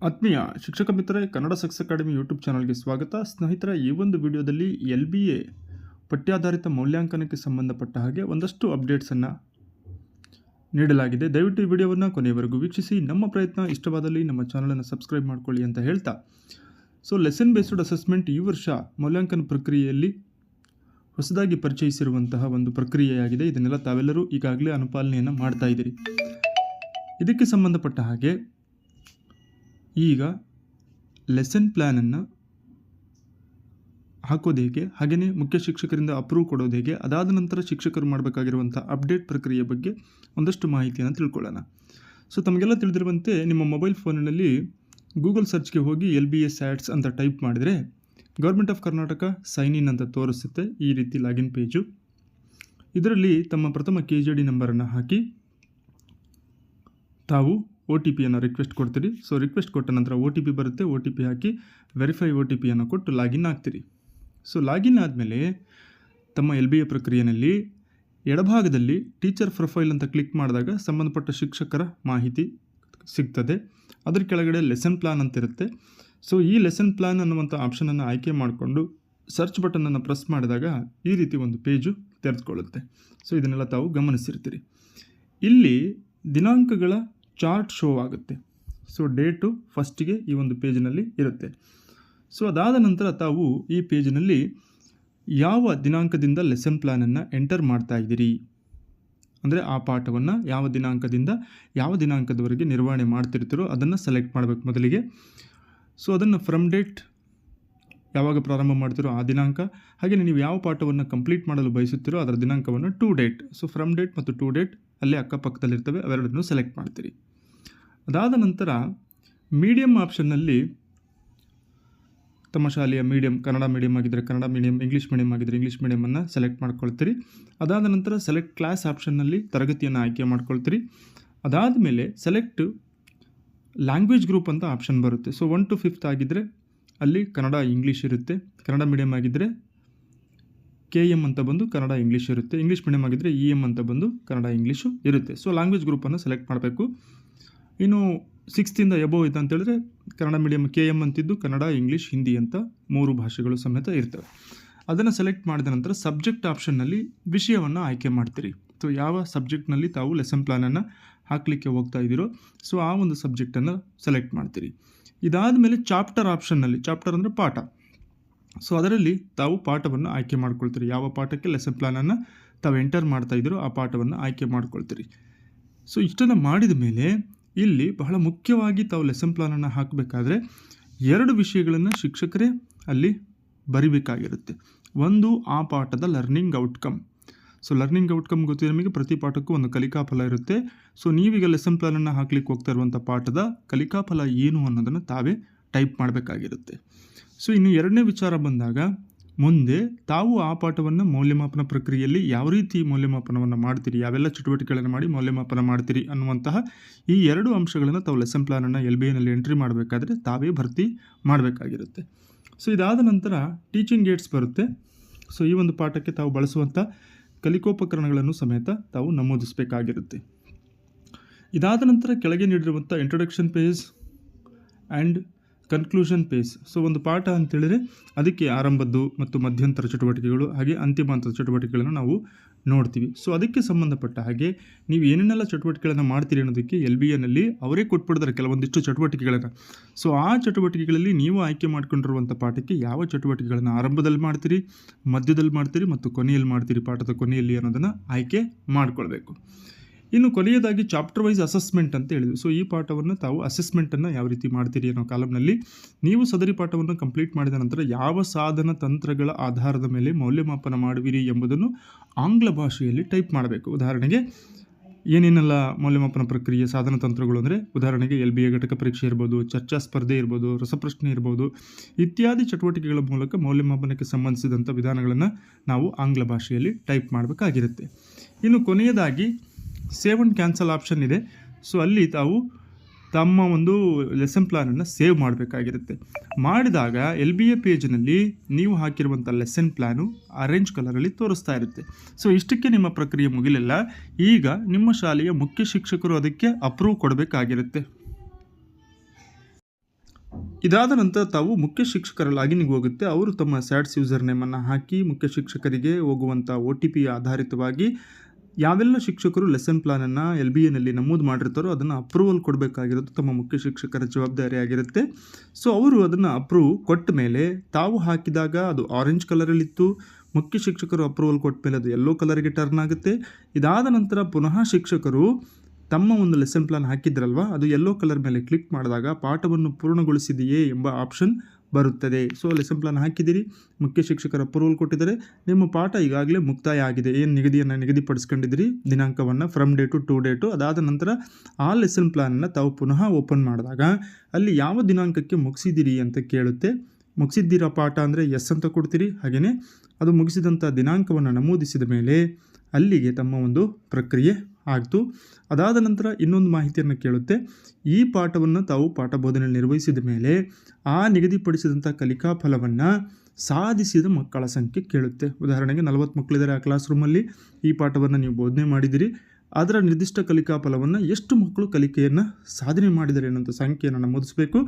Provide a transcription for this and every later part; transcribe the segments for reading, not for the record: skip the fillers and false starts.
ಆತ್ಮೀಯ ಶಿಕ್ಷಕ ಮಿತ್ರರೇ, ಕನ್ನಡ ಸಕ್ಸಸ್ ಅಕಾಡೆಮಿ ಯೂಟ್ಯೂಬ್ ಚಾನಲ್ಗೆ ಸ್ವಾಗತ. ಸ್ನೇಹಿತರೆ, ಈ ಒಂದು ವಿಡಿಯೋದಲ್ಲಿ LBA ಪಠ್ಯಾಧಾರಿತ ಮೌಲ್ಯಾಂಕನಕ್ಕೆ ಸಂಬಂಧಪಟ್ಟ ಹಾಗೆ ಒಂದಷ್ಟು ಅಪ್ಡೇಟ್ಸನ್ನು ನೀಡಲಾಗಿದೆ. ದಯವಿಟ್ಟು ಈ ವಿಡಿಯೋವನ್ನು ಕೊನೆಯವರೆಗೂ ವೀಕ್ಷಿಸಿ. ನಮ್ಮ ಪ್ರಯತ್ನ ಇಷ್ಟವಾದಲ್ಲಿ ನಮ್ಮ ಚಾನಲನ್ನು ಸಬ್ಸ್ಕ್ರೈಬ್ ಮಾಡಿಕೊಳ್ಳಿ ಅಂತ ಹೇಳ್ತಾ, ಲೆಸನ್ ಬೇಸ್ಡ್ ಅಸೆಸ್ಮೆಂಟ್ ಈ ವರ್ಷ ಮೌಲ್ಯಾಂಕನ ಪ್ರಕ್ರಿಯೆಯಲ್ಲಿ ಹೊಸದಾಗಿ ಪರಿಚಯಿಸಿರುವಂತಹ ಒಂದು ಪ್ರಕ್ರಿಯೆಯಾಗಿದೆ. ಇದನ್ನೆಲ್ಲ ತಾವೆಲ್ಲರೂ ಈಗಾಗಲೇ ಅನುಪಾಲನೆಯನ್ನು ಮಾಡ್ತಾ ಇದ್ದೀರಿ. ಇದಕ್ಕೆ ಸಂಬಂಧಪಟ್ಟ ಹಾಗೆ ಈಗ ಲೆಸನ್ ಪ್ಲ್ಯಾನನ್ನು ಹಾಕೋದು ಹೇಗೆ, ಹಾಗೆಯೇ ಮುಖ್ಯ ಶಿಕ್ಷಕರಿಂದ ಅಪ್ರೂವ್ ಕೊಡೋದು ಹೇಗೆ, ಅದಾದ ನಂತರ ಶಿಕ್ಷಕರು ಮಾಡಬೇಕಾಗಿರುವಂಥ ಅಪ್ಡೇಟ್ ಪ್ರಕ್ರಿಯೆ ಬಗ್ಗೆ ಒಂದಷ್ಟು ಮಾಹಿತಿಯನ್ನು ತಿಳ್ಕೊಳ್ಳೋಣ. ತಮಗೆಲ್ಲ ತಿಳಿದಿರುವಂತೆ ನಿಮ್ಮ ಮೊಬೈಲ್ ಫೋನಿನಲ್ಲಿ ಗೂಗಲ್ ಸರ್ಚ್ಗೆ ಹೋಗಿ LBA SATS ಅಂತ ಟೈಪ್ ಮಾಡಿದರೆ government of Karnataka sign in ಅಂತ ತೋರಿಸುತ್ತೆ. ಈ ರೀತಿ ಲಾಗಿನ್ ಪೇಜು. ಇದರಲ್ಲಿ ತಮ್ಮ ಪ್ರಥಮ KJD ನಂಬರನ್ನು ಹಾಕಿ ತಾವು OTP ರಿಕ್ವೆಸ್ಟ್ ಕೊಡ್ತೀರಿ. ರಿಕ್ವೆಸ್ಟ್ ಕೊಟ್ಟ ನಂತರ OTP ಬರುತ್ತೆ. OTP ಹಾಕಿ ವೆರಿಫೈ OTP ಕೊಟ್ಟು ಲಾಗಿನ್ ಆಗ್ತೀರಿ. ಲಾಗಿನ್ ಆದಮೇಲೆ ತಮ್ಮ LBA ಪ್ರಕ್ರಿಯೆಯಲ್ಲಿ ಎಡಭಾಗದಲ್ಲಿ ಟೀಚರ್ ಪ್ರೊಫೈಲ್ ಅಂತ ಕ್ಲಿಕ್ ಮಾಡಿದಾಗ ಸಂಬಂಧಪಟ್ಟ ಶಿಕ್ಷಕರ ಮಾಹಿತಿ ಸಿಗ್ತದೆ. ಅದರ ಕೆಳಗಡೆ ಲೆಸನ್ ಪ್ಲಾನ್ ಅಂತ ಇರುತ್ತೆ. ಈ ಲೆಸನ್ ಪ್ಲಾನ್ ಅನ್ನುವಂಥ ಆಪ್ಷನನ್ನು ಆಯ್ಕೆ ಮಾಡಿಕೊಂಡು ಸರ್ಚ್ ಬಟನನ್ನು ಪ್ರೆಸ್ ಮಾಡಿದಾಗ ಈ ರೀತಿ ಒಂದು ಪೇಜು ತೆರೆದುಕೊಳ್ಳುತ್ತೆ. ಇದನ್ನೆಲ್ಲ ತಾವು ಗಮನಿಸಿರ್ತೀರಿ. ಇಲ್ಲಿ ದಿನಾಂಕಗಳ ಚಾರ್ಟ್ ಶೋ ಆಗುತ್ತೆ. ಡೇಟು ಫಸ್ಟಿಗೆ ಈ ಒಂದು ಪೇಜಿನಲ್ಲಿ ಇರುತ್ತೆ. ಅದಾದ ನಂತರ ತಾವು ಈ ಪೇಜಿನಲ್ಲಿ ಯಾವ ದಿನಾಂಕದಿಂದ ಲೆಸನ್ ಪ್ಲ್ಯಾನನ್ನು ಎಂಟರ್ ಮಾಡ್ತಾ ಇದ್ದೀರಿ, ಅಂದರೆ ಆ ಪಾಠವನ್ನು ಯಾವ ದಿನಾಂಕದಿಂದ ಯಾವ ದಿನಾಂಕದವರೆಗೆ ನಿರ್ವಹಣೆ ಮಾಡ್ತಿರ್ತೀರೋ ಅದನ್ನು ಸೆಲೆಕ್ಟ್ ಮಾಡಬೇಕು ಮೊದಲಿಗೆ. ಅದನ್ನು ಫ್ರಮ್ ಡೇಟ್ ಯಾವಾಗ ಪ್ರಾರಂಭ ಮಾಡ್ತಿರೋ ಆ ದಿನಾಂಕ, ಹಾಗೆಯೇ ನೀವು ಯಾವ ಪಾಠವನ್ನು ಕಂಪ್ಲೀಟ್ ಮಾಡಲು ಬಯಸುತ್ತೀರೋ ಅದರ ದಿನಾಂಕವನ್ನು ಟು ಡೇಟ್. ಫ್ರಮ್ ಡೇಟ್ ಮತ್ತು ಟು ಡೇಟ್ ಅಲ್ಲೇ ಅಕ್ಕಪಕ್ಕದಲ್ಲಿರ್ತವೆ, ಅವೆರಡನ್ನು ಸೆಲೆಕ್ಟ್ ಮಾಡ್ತೀರಿ. ಅದಾದ ನಂತರ ಮೀಡಿಯಮ್ ಆಪ್ಷನ್ನಲ್ಲಿ ತಮ್ಮ ಶಾಲೆಯ ಮೀಡಿಯಮ್, ಕನ್ನಡ ಮೀಡಿಯಮ್ ಆಗಿದ್ದರೆ ಕನ್ನಡ ಮೀಡಿಯಮ್, ಇಂಗ್ಲೀಷ್ ಮೀಡಿಯಮ್ ಆಗಿದ್ದರೆ ಇಂಗ್ಲೀಷ್ ಮೀಡಿಯಮನ್ನು ಸೆಲೆಕ್ಟ್ ಮಾಡ್ಕೊಳ್ತೀರಿ. ಅದಾದ ನಂತರ ಸೆಲೆಕ್ಟ್ ಕ್ಲಾಸ್ ಆಪ್ಷನ್ನಲ್ಲಿ ತರಗತಿಯನ್ನು ಆಯ್ಕೆ ಮಾಡ್ಕೊಳ್ತೀರಿ. ಅದಾದ ಮೇಲೆ ಸೆಲೆಕ್ಟ್ ಲ್ಯಾಂಗ್ವೇಜ್ ಗ್ರೂಪ್ ಅಂತ ಆಪ್ಷನ್ ಬರುತ್ತೆ. 1 to 5th ಆಗಿದ್ದರೆ ಅಲ್ಲಿ ಕನ್ನಡ ಇಂಗ್ಲೀಷ್ ಇರುತ್ತೆ. ಕನ್ನಡ ಮೀಡಿಯಮ್ ಆಗಿದ್ದರೆ KM ಅಂತ ಬಂದು ಕನ್ನಡ ಇಂಗ್ಲೀಷ್ ಇರುತ್ತೆ. ಇಂಗ್ಲೀಷ್ ಮೀಡಿಯಮ್ ಆಗಿದ್ದರೆ EM ಅಂತ ಬಂದು ಕನ್ನಡ ಇಂಗ್ಲೀಷು ಇರುತ್ತೆ. ಲ್ಯಾಂಗ್ವೇಜ್ ಗ್ರೂಪನ್ನು ಸೆಲೆಕ್ಟ್ ಮಾಡಬೇಕು. ಇನ್ನು 6th ಇಂದ ಎಬೋವ್ ಇದೆ ಅಂತೇಳಿದ್ರೆ ಕನ್ನಡ ಮೀಡಿಯಮ್ KM ಅಂತಿದ್ದು ಕನ್ನಡ, ಇಂಗ್ಲೀಷ್, ಹಿಂದಿ ಅಂತ 3 ಭಾಷೆಗಳು ಸಮೇತ ಇರ್ತವೆ. ಅದನ್ನು ಸೆಲೆಕ್ಟ್ ಮಾಡಿದ ನಂತರ ಸಬ್ಜೆಕ್ಟ್ ಆಪ್ಷನ್ನಲ್ಲಿ ವಿಷಯವನ್ನು ಆಯ್ಕೆ ಮಾಡ್ತೀರಿ. ಯಾವ ಸಬ್ಜೆಕ್ಟ್ನಲ್ಲಿ ತಾವು ಲೆಸನ್ ಪ್ಲಾನನ್ನು ಹಾಕಲಿಕ್ಕೆ ಹೋಗ್ತಾ ಇದ್ದೀರೋ ಆ ಒಂದು ಸಬ್ಜೆಕ್ಟನ್ನು ಸೆಲೆಕ್ಟ್ ಮಾಡ್ತೀರಿ. ಇದಾದ ಮೇಲೆ ಚಾಪ್ಟರ್ ಆಪ್ಷನ್ನಲ್ಲಿ, ಚಾಪ್ಟರ್ ಅಂದರೆ ಪಾಠ, ಅದರಲ್ಲಿ ತಾವು ಪಾಠವನ್ನು ಆಯ್ಕೆ ಮಾಡ್ಕೊಳ್ತೀರಿ. ಯಾವ ಪಾಠಕ್ಕೆ ಲೆಸನ್ ಪ್ಲಾನನ್ನು ತಾವು ಎಂಟರ್ ಮಾಡ್ತಾ ಇದ್ದೀರೋ ಆ ಪಾಠವನ್ನು ಆಯ್ಕೆ ಮಾಡ್ಕೊಳ್ತೀರಿ. ಇಷ್ಟನ್ನು ಮಾಡಿದ ಮೇಲೆ ಇಲ್ಲಿ ಬಹಳ ಮುಖ್ಯವಾಗಿ ತಾವು ಲೆಸನ್ ಪ್ಲಾನನ್ನು ಹಾಕಬೇಕಾದ್ರೆ 2 ವಿಷಯಗಳನ್ನು ಶಿಕ್ಷಕರೇ ಅಲ್ಲಿ ಬರಿಬೇಕಾಗಿರುತ್ತೆ. ಒಂದು ಆ ಪಾಠದ ಲರ್ನಿಂಗ್ ಔಟ್ಕಮ್. ಲರ್ನಿಂಗ್ ಔಟ್ಕಮ್ ಗೊತ್ತಿದೆ ನಿಮಗೆ, ಪ್ರತಿ ಪಾಠಕ್ಕೂ ಒಂದು ಕಲಿಕಾಫಲ ಇರುತ್ತೆ. ನೀವೀಗ ಲೆಸನ್ ಪ್ಲಾನನ್ನು ಹಾಕ್ಲಿಕ್ಕೆ ಹೋಗ್ತಾ ಇರುವಂಥ ಪಾಠದ ಕಲಿಕಾಫಲ ಏನು ಅನ್ನೋದನ್ನು ತಾವೇ ಟೈಪ್ ಮಾಡಬೇಕಾಗಿರುತ್ತೆ. ಇನ್ನು 2ನೇ ವಿಚಾರ ಬಂದಾಗ ಮುಂದೆ ತಾವು ಆ ಪಾಠವನ್ನು ಮೌಲ್ಯಮಾಪನ ಪ್ರಕ್ರಿಯೆಯಲ್ಲಿ ಯಾವ ರೀತಿ ಮೌಲ್ಯಮಾಪನವನ್ನು ಮಾಡ್ತೀರಿ, ಯಾವೆಲ್ಲ ಚಟುವಟಿಕೆಗಳನ್ನು ಮಾಡಿ ಮೌಲ್ಯಮಾಪನ ಮಾಡ್ತೀರಿ ಅನ್ನುವಂತಹ ಈ 2 ಅಂಶಗಳನ್ನು ತಾವು ಲೆಸನ್ ಪ್ಲಾನನ್ನು LBAನಲ್ಲಿ ಎಂಟ್ರಿ ಮಾಡಬೇಕಾದ್ರೆ ತಾವೇ ಭರ್ತಿ ಮಾಡಬೇಕಾಗಿರುತ್ತೆ. ಇದಾದ ನಂತರ ಟೀಚಿಂಗ್ ಏಡ್ಸ್ ಬರುತ್ತೆ. ಈ ಒಂದು ಪಾಠಕ್ಕೆ ತಾವು ಬಳಸುವಂಥ ಕಲಿಕೋಪಕರಣಗಳನ್ನು ಸಮೇತ ತಾವು ನಮೂದಿಸಬೇಕಾಗಿರುತ್ತೆ. ಇದಾದ ನಂತರ ಕೆಳಗೆ ನೀಡಿರುವಂಥ introduction page and conclusion page. ಒಂದು ಪಾಠ ಅಂತೇಳಿದರೆ ಅದಕ್ಕೆ ಆರಂಭದ್ದು ಮತ್ತು ಮಧ್ಯಂತರ ಚಟುವಟಿಕೆಗಳು ಹಾಗೆ ಅಂತಿಮ ಹಂತದ ಚಟುವಟಿಕೆಗಳನ್ನು ನಾವು ನೋಡ್ತೀವಿ. ಅದಕ್ಕೆ ಸಂಬಂಧಪಟ್ಟ ಹಾಗೆ ನೀವು ಏನೇನೆಲ್ಲ ಚಟುವಟಿಕೆಗಳನ್ನು ಮಾಡ್ತೀರಿ ಅನ್ನೋದಕ್ಕೆ LBAನಲ್ಲಿ ಅವರೇ ಕೊಟ್ಬಿಡ್ತಾರೆ ಕೆಲವೊಂದಿಷ್ಟು ಚಟುವಟಿಕೆಗಳನ್ನು. ಆ ಚಟುವಟಿಕೆಗಳಲ್ಲಿ ನೀವು ಆಯ್ಕೆ ಮಾಡ್ಕೊಂಡಿರುವಂಥ ಪಾಠಕ್ಕೆ ಯಾವ ಚಟುವಟಿಕೆಗಳನ್ನು ಆರಂಭದಲ್ಲಿ ಮಾಡ್ತೀರಿ, ಮಧ್ಯದಲ್ಲಿ ಮಾಡ್ತೀರಿ ಮತ್ತು ಕೊನೆಯಲ್ಲಿ ಮಾಡ್ತೀರಿ, ಪಾಠದ ಕೊನೆಯಲ್ಲಿ ಅನ್ನೋದನ್ನು ಆಯ್ಕೆ ಮಾಡಿಕೊಳ್ಬೇಕು. ಇನ್ನು ಕೊನೆಯದಾಗಿ ಚಾಪ್ಟರ್ ವೈಸ್ ಅಸೆಸ್ಮೆಂಟ್ ಅಂತ ಹೇಳಿದ್ವಿ. ಈ ಪಾಠವನ್ನು ತಾವು ಅಸೆಸ್ಮೆಂಟನ್ನು ಯಾವ ರೀತಿ ಮಾಡ್ತೀರಿ ಅನ್ನೋ ಕಾಲಮ್ನಲ್ಲಿ ನೀವು ಸದರಿ ಪಾಠವನ್ನು ಕಂಪ್ಲೀಟ್ ಮಾಡಿದ ನಂತರ ಯಾವ ಸಾಧನ ತಂತ್ರಗಳ ಆಧಾರದ ಮೇಲೆ ಮೌಲ್ಯಮಾಪನ ಮಾಡುವಿರಿ ಎಂಬುದನ್ನು ಆಂಗ್ಲ ಭಾಷೆಯಲ್ಲಿ ಟೈಪ್ ಮಾಡಬೇಕು. ಉದಾಹರಣೆಗೆ ಏನೇನೆಲ್ಲ ಮೌಲ್ಯಮಾಪನ ಪ್ರಕ್ರಿಯೆ ಸಾಧನ ತಂತ್ರಗಳು ಅಂದರೆ ಉದಾಹರಣೆಗೆ LBA ಘಟಕ ಪರೀಕ್ಷೆ ಇರ್ಬೋದು, ಚರ್ಚಾ ಸ್ಪರ್ಧೆ ಇರ್ಬೋದು, ರಸಪ್ರಶ್ನೆ ಇರ್ಬೋದು, ಇತ್ಯಾದಿ ಚಟುವಟಿಕೆಗಳ ಮೂಲಕ ಮೌಲ್ಯಮಾಪನಕ್ಕೆ ಸಂಬಂಧಿಸಿದಂಥ ವಿಧಾನಗಳನ್ನು ನಾವು ಆಂಗ್ಲ ಭಾಷೆಯಲ್ಲಿ ಟೈಪ್ ಮಾಡಬೇಕಾಗಿರುತ್ತೆ. ಇನ್ನು ಕೊನೆಯದಾಗಿ ಸೇವ್ ಆ್ಯಂಡ್ ಕ್ಯಾನ್ಸಲ್ ಆಪ್ಷನ್ ಇದೆ. ಅಲ್ಲಿ ತಾವು ತಮ್ಮ ಒಂದು ಲೆಸನ್ ಪ್ಲಾನನ್ನು ಸೇವ್ ಮಾಡಬೇಕಾಗಿರುತ್ತೆ. ಮಾಡಿದಾಗ LBA ಪೇಜ್ನಲ್ಲಿ ನೀವು ಹಾಕಿರುವಂಥ ಲೆಸನ್ ಪ್ಲ್ಯಾನು ಆರೆಂಜ್ ಕಲರಲ್ಲಿ ತೋರಿಸ್ತಾ ಇರುತ್ತೆ. ಇಷ್ಟಕ್ಕೆ ನಿಮ್ಮ ಪ್ರಕ್ರಿಯೆ ಮುಗಿಲಿಲ್ಲ. ಈಗ ನಿಮ್ಮ ಶಾಲೆಯ ಮುಖ್ಯ ಶಿಕ್ಷಕರು ಅದಕ್ಕೆ ಅಪ್ರೂವ್ ಕೊಡಬೇಕಾಗಿರುತ್ತೆ. ಇದಾದ ನಂತರ ತಾವು ಮುಖ್ಯ ಶಿಕ್ಷಕರ ಲಾಗಿನ್ಗೆ ಹೋಗುತ್ತೆ. ಅವರು ತಮ್ಮ ಸ್ಯಾಟ್ಸ್ ಯೂಸರ್ ನೇಮನ್ನು ಹಾಕಿ ಮುಖ್ಯ ಶಿಕ್ಷಕರಿಗೆ ಹೋಗುವಂಥ OTP ಆಧಾರಿತವಾಗಿ ಯಾವೆಲ್ಲ ಶಿಕ್ಷಕರು ಲೆಸನ್ ಪ್ಲಾನನ್ನು LBAನಲ್ಲಿ ನಮೂದು ಮಾಡಿರ್ತಾರೋ ಅದನ್ನು ಅಪ್ರೂವಲ್ ಕೊಡಬೇಕಾಗಿರೋದು ತಮ್ಮ ಮುಖ್ಯ ಶಿಕ್ಷಕರ ಜವಾಬ್ದಾರಿ ಆಗಿರುತ್ತೆ. ಸೊ ಅವರು ಅದನ್ನು ಅಪ್ರೂವ್ ಕೊಟ್ಟ ಮೇಲೆ ತಾವು ಹಾಕಿದಾಗ ಅದು ಆರೆಂಜ್ ಕಲರಲ್ಲಿತ್ತು. ಮುಖ್ಯ ಶಿಕ್ಷಕರು ಅಪ್ರೂವಲ್ ಕೊಟ್ಟ ಮೇಲೆ ಅದು ಯೆಲ್ಲೋ ಕಲರ್ಗೆ ಟರ್ನ್ ಆಗುತ್ತೆ. ಇದಾದ ನಂತರ ಪುನಃ ಶಿಕ್ಷಕರು ತಮ್ಮ ಒಂದು ಲೆಸನ್ ಪ್ಲಾನ್ ಹಾಕಿದ್ರಲ್ವ, ಅದು ಯೆಲ್ಲೋ ಕಲರ್ ಮೇಲೆ ಕ್ಲಿಕ್ ಮಾಡಿದಾಗ ಪಾಠವನ್ನು ಪೂರ್ಣಗೊಳಿಸಿದೆಯೇ ಎಂಬ ಆಪ್ಷನ್ ಬರುತ್ತದೆ. ಸೊ ಲೆಸನ್ ಪ್ಲಾನ್ ಹಾಕಿದ್ದೀರಿ, ಮುಖ್ಯ ಶಿಕ್ಷಕರ ಅಪ್ರೂವಲ್ ಕೊಟ್ಟಿದ್ದಾರೆ, ನಿಮ್ಮ ಪಾಠ ಈಗಾಗಲೇ ಮುಕ್ತಾಯ ಆಗಿದೆ. ಏನು ನಿಗದಿಪಡಿಸ್ಕೊಂಡಿದ್ದೀರಿ ದಿನಾಂಕವನ್ನು ಫ್ರಮ್ ಡೇಟು ಟು ಡೇಟು. ಅದಾದ ನಂತರ ಆ ಲೆಸನ್ ಪ್ಲಾನನ್ನು ತಾವು ಪುನಃ ಓಪನ್ ಮಾಡಿದಾಗ ಅಲ್ಲಿ ಯಾವ ದಿನಾಂಕಕ್ಕೆ ಮುಗಿಸಿದ್ದೀರಿ ಅಂತ ಕೇಳುತ್ತೆ. ಮುಗಿಸಿದ್ದೀರಾ ಪಾಠ ಅಂದರೆ ಎಸ್ ಅಂತ ಕೊಡ್ತೀರಿ. ಹಾಗೆಯೇ ಅದು ಮುಗಿಸಿದಂಥ ದಿನಾಂಕವನ್ನು ನಮೂದಿಸಿದ ಮೇಲೆ ಅಲ್ಲಿಗೆ ತಮ್ಮ ಒಂದು ಪ್ರಕ್ರಿಯೆ ಆಗ್ತು. ಅದಾದ ನಂತರ ಇನ್ನೊಂದು ಮಾಹಿತಿಯನ್ನು ಕೇಳುತ್ತೆ. ಈ ಪಾಠವನ್ನು ತಾವು ಪಾಠ ಬೋಧನೆಯಲ್ಲಿ ನಿರ್ವಹಿಸಿದ ಮೇಲೆ ಆ ನಿಗದಿಪಡಿಸಿದಂಥ ಕಲಿಕಾ ಫಲವನ್ನು ಸಾಧಿಸಿದ ಮಕ್ಕಳ ಸಂಖ್ಯೆ ಕೇಳುತ್ತೆ. ಉದಾಹರಣೆಗೆ 40 ಮಕ್ಕಳಿದ್ದಾರೆ ಆ ಕ್ಲಾಸ್ ರೂಮಲ್ಲಿ, ಈ ಪಾಠವನ್ನು ನೀವು ಬೋಧನೆ ಮಾಡಿದಿರಿ. ಅದರ ನಿರ್ದಿಷ್ಟ ಕಲಿಕಾ ಫಲವನ್ನು ಎಷ್ಟು ಮಕ್ಕಳು ಕಲಿಕೆಯನ್ನು ಸಾಧನೆ ಮಾಡಿದ್ದಾರೆ ಅನ್ನೋಂಥ ಸಂಖ್ಯೆಯನ್ನು ನಮೂದಿಸಬೇಕು.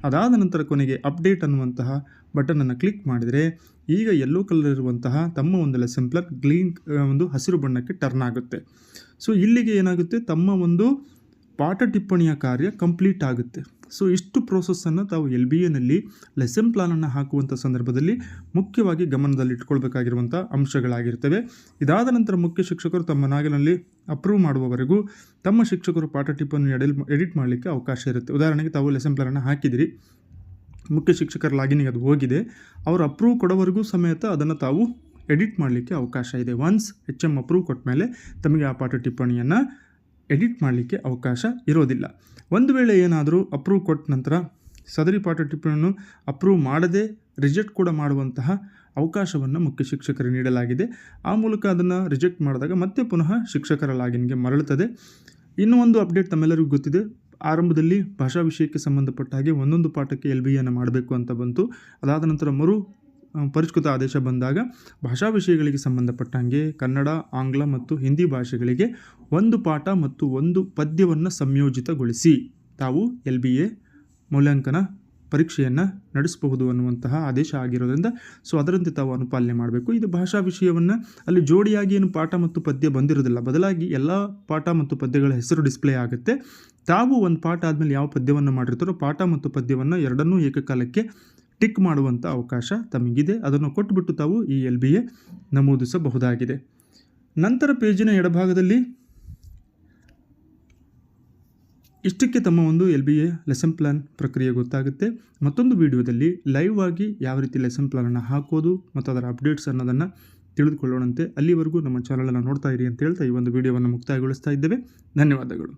ಅದಾದ ನಂತರ ಕೊನೆಗೆ ಅಪ್ಡೇಟ್ ಅನ್ನುವಂತಹ ಬಟನನ್ನು ಕ್ಲಿಕ್ ಮಾಡಿದರೆ ಈಗ ಯೆಲ್ಲೋ ಕಲರ್ ಇರುವಂತಹ ತಮ್ಮ ಒಂದು ಲೆಸನ್ ಪ್ಲಾನ್ ಒಂದು ಹಸಿರು ಬಣ್ಣಕ್ಕೆ ಟರ್ನ್ ಆಗುತ್ತೆ. ಸೊ ಇಲ್ಲಿಗೆ ಏನಾಗುತ್ತೆ, ತಮ್ಮ ಒಂದು ಪಾಠ ಟಿಪ್ಪಣಿಯ ಕಾರ್ಯ ಕಂಪ್ಲೀಟ್ ಆಗುತ್ತೆ. ಸೊ ಇಷ್ಟು ಪ್ರೋಸೆಸ್ಸನ್ನು ತಾವು LBAನಲ್ಲಿ ಲೆಸನ್ ಪ್ಲಾನನ್ನು ಹಾಕುವಂಥ ಸಂದರ್ಭದಲ್ಲಿ ಮುಖ್ಯವಾಗಿ ಗಮನದಲ್ಲಿಟ್ಕೊಳ್ಬೇಕಾಗಿರುವಂಥ ಅಂಶಗಳಾಗಿರ್ತವೆ. ಇದಾದ ನಂತರ ಮುಖ್ಯ ಶಿಕ್ಷಕರು ತಮ್ಮ ನಾಗಿನಲ್ಲಿ ಅಪ್ರೂವ್ ಮಾಡುವವರೆಗೂ ತಮ್ಮ ಶಿಕ್ಷಕರು ಪಾಠ ಟಿಪ್ಪನ್ನು ಎಡಿಟ್ ಮಾಡಲಿಕ್ಕೆ ಅವಕಾಶ ಇರುತ್ತೆ. ಉದಾಹರಣೆಗೆ ತಾವು ಲೆಸನ್ ಪ್ಲಾನನ್ನು ಹಾಕಿದಿರಿ, ಮುಖ್ಯ ಶಿಕ್ಷಕರ ಲಾಗಿನ್ಗೆ ಅದು ಹೋಗಿದೆ, ಅವರು ಅಪ್ರೂವ್ ಕೊಡೋವರೆಗೂ ಸಮೇತ ಅದನ್ನು ತಾವು ಎಡಿಟ್ ಮಾಡಲಿಕ್ಕೆ ಅವಕಾಶ ಇದೆ. ಒನ್ಸ್ HM ಅಪ್ರೂವ್ ಕೊಟ್ಟ ಮೇಲೆ ತಮಗೆ ಆ ಪಾಠ ಟಿಪ್ಪಣಿಯನ್ನು ಎಡಿಟ್ ಮಾಡಲಿಕ್ಕೆ ಅವಕಾಶ ಇರೋದಿಲ್ಲ. ಒಂದು ವೇಳೆ ಏನಾದರೂ ಅಪ್ರೂವ್ ಕೊಟ್ಟ ನಂತರ ಸದರಿ ಪಾಠ ಟಿಪ್ಪಣಿಯನ್ನು ಅಪ್ರೂವ್ ಮಾಡದೆ ರಿಜೆಕ್ಟ್ ಕೂಡ ಮಾಡುವಂತಹ ಅವಕಾಶವನ್ನು ಮುಖ್ಯ ಶಿಕ್ಷಕರಿಗೆ ನೀಡಲಾಗಿದೆ. ಆ ಮೂಲಕ ಅದನ್ನು ರಿಜೆಕ್ಟ್ ಮಾಡಿದಾಗ ಮತ್ತೆ ಪುನಃ ಶಿಕ್ಷಕರ ಲಾಗಿನ್ಗೆ ಮರಳುತ್ತದೆ. ಇನ್ನೂ ಒಂದು ಅಪ್ಡೇಟ್ ತಮ್ಮೆಲ್ಲರಿಗೂ ಗೊತ್ತಿದೆ. ಆರಂಭದಲ್ಲಿ ಭಾಷಾ ವಿಷಯಕ್ಕೆ ಸಂಬಂಧಪಟ್ಟ ಹಾಗೆ ಒಂದೊಂದು ಪಾಠಕ್ಕೆ LBAಯನ್ನು ಮಾಡಬೇಕು ಅಂತ ಬಂತು. ಅದಾದ ನಂತರ ಪರಿಷ್ಕೃತ ಆದೇಶ ಬಂದಾಗ ಭಾಷಾ ವಿಷಯಗಳಿಗೆ ಸಂಬಂಧಪಟ್ಟಂಗೆ ಕನ್ನಡ, ಆಂಗ್ಲ ಮತ್ತು ಹಿಂದಿ ಭಾಷೆಗಳಿಗೆ ಒಂದು ಪಾಠ ಮತ್ತು ಒಂದು ಪದ್ಯವನ್ನು ಸಂಯೋಜಿತಗೊಳಿಸಿ ತಾವು LBA ಮೌಲ್ಯಾಂಕನ ಪರೀಕ್ಷೆಯನ್ನು ನಡೆಸಬಹುದು ಅನ್ನುವಂತಹ ಆದೇಶ ಆಗಿರೋದ್ರಿಂದ ಸೊ ಅದರಂತೆ ತಾವು ಅನುಪಾಲನೆ ಮಾಡಬೇಕು. ಇದು ಭಾಷಾ ವಿಷಯವನ್ನು ಅಲ್ಲಿ ಜೋಡಿಯಾಗಿ ಏನು ಪಾಠ ಮತ್ತು ಪದ್ಯ ಬಂದಿರೋದಿಲ್ಲ, ಬದಲಾಗಿ ಎಲ್ಲ ಪಾಠ ಮತ್ತು ಪದ್ಯಗಳ ಹೆಸರು ಡಿಸ್ಪ್ಲೇ ಆಗುತ್ತೆ. ತಾವು ಒಂದು ಪಾಠ ಆದಮೇಲೆ ಯಾವ ಪದ್ಯವನ್ನು ಮಾಡಿರ್ತಾರೋ ಪಾಠ ಮತ್ತು ಪದ್ಯವನ್ನು ಎರಡನ್ನೂ ಏಕಕಾಲಕ್ಕೆ ಟಿಕ್ ಮಾಡುವಂಥ ಅವಕಾಶ ತಮಗಿದೆ. ಅದನ್ನು ಕೊಟ್ಟುಬಿಟ್ಟು ತಾವು ಈ LBA ನಮೂದಿಸಬಹುದಾಗಿದೆ. ನಂತರ ಪೇಜಿನ ಎಡಭಾಗದಲ್ಲಿ ಇಷ್ಟಕ್ಕೆ ತಮ್ಮ ಒಂದು LBA ಲೆಸನ್ ಪ್ಲಾನ್ ಪ್ರಕ್ರಿಯೆ ಗೊತ್ತಾಗುತ್ತೆ. ಮತ್ತೊಂದು ವಿಡಿಯೋದಲ್ಲಿ ಲೈವ್ ಆಗಿ ಯಾವ ರೀತಿ ಲೆಸನ್ ಪ್ಲಾನನ್ನು ಹಾಕೋದು ಮತ್ತು ಅದರ ಅಪ್ಡೇಟ್ಸ್ ಅನ್ನೋದನ್ನು ತಿಳಿದುಕೊಳ್ಳೋಣಂತೆ. ಅಲ್ಲಿವರೆಗೂ ನಮ್ಮ ಚಾನಲನ್ನು ನೋಡ್ತಾ ಇರಿ ಅಂತ ಹೇಳ್ತಾ ಈ ಒಂದು ವಿಡಿಯೋವನ್ನು ಮುಕ್ತಾಯಗೊಳಿಸ್ತಾ ಇದ್ದೇವೆ. ಧನ್ಯವಾದಗಳು.